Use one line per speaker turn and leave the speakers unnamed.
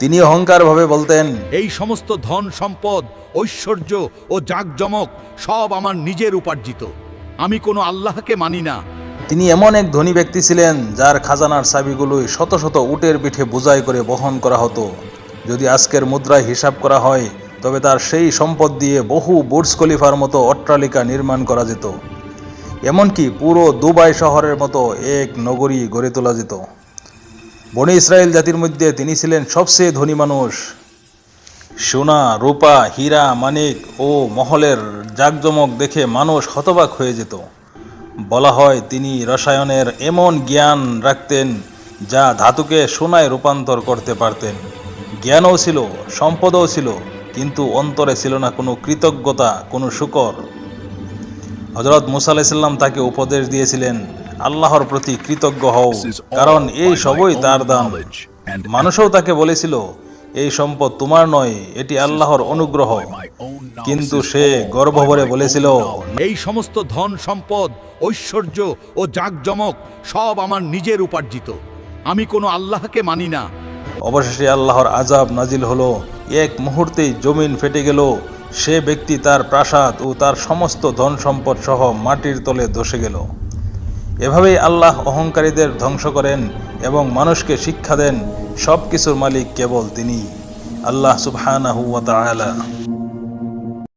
তিনি অহংকারভাবে বলতেন,
এই সমস্ত ধন সম্পদ, ঐশ্বর্য ও জাঁকজমক সব আমার নিজের উপার্জিত। আমি কোনো আল্লাহকে মানি না।
তিনি এমন এক ধনী ব্যক্তি ছিলেন যার খাজানার চাবিগুলোই শত শত উটের পিঠে বোঝাই করে বহন করা হতো। যদি আজকের মুদ্রায় হিসাব করা হয় তবে তার সেই সম্পদ দিয়ে বহু বুর্জ খলিফার মতো অট্টালিকা নির্মাণ করা যেত। এমনকি পুরো দুবাই শহরের মতো এক নগরী গড়ে তোলা যেত। বনি ইসরায়েল জাতির মধ্যে তিনি ছিলেন সবচেয়ে ধনী মানুষ। সোনা, রূপা, হীরা, মানিক ও মহলের জাঁকজমক দেখে মানুষ হতবাক হয়ে যেত। বলা হয় তিনি রসায়নের এমন জ্ঞান রাখতেন যা ধাতুকে সোনায় রূপান্তর করতে পারতেন। জ্ঞানও ছিল, সম্পদও ছিল, কিন্তু অন্তরে ছিল না কোনো কৃতজ্ঞতা, কোনো শুকর। হযরত মুসা আলাইহিস সালাম তাকে উপদেশ দিয়েছিলেন, আল্লাহর প্রতি কৃতজ্ঞ হও, কারণ এই সবই তার দান। মানুষও তাকে বলেছিল, এই সম্পদ তোমার নয়, এটি আল্লাহর অনুগ্রহ। কিন্তু সে গর্ব ভরে বলেছিল,
এই সমস্ত ধন সম্পদ, ঐশ্বর্য ও জাঁকজমক সব আমার নিজের উপার্জিত। আমি কোনো আল্লাহকে মানি না।
অবশেষে আল্লাহর আযাব নাজিল হলো। এক মুহূর্তেই জমিন ফেটে গেল। সে ব্যক্তি তার প্রাসাদ ও তার সমস্ত ধন সম্পদ সহ মাটির তলে ধসে গেল। এভাবেই আল্লাহ অহংকারীদের ধ্বংস করেন এবং মানুষকে শিক্ষা দেন সব কিছুর মালিক কেবল তিনি, আল্লাহ সুবহানাহু ওয়া তাআলা।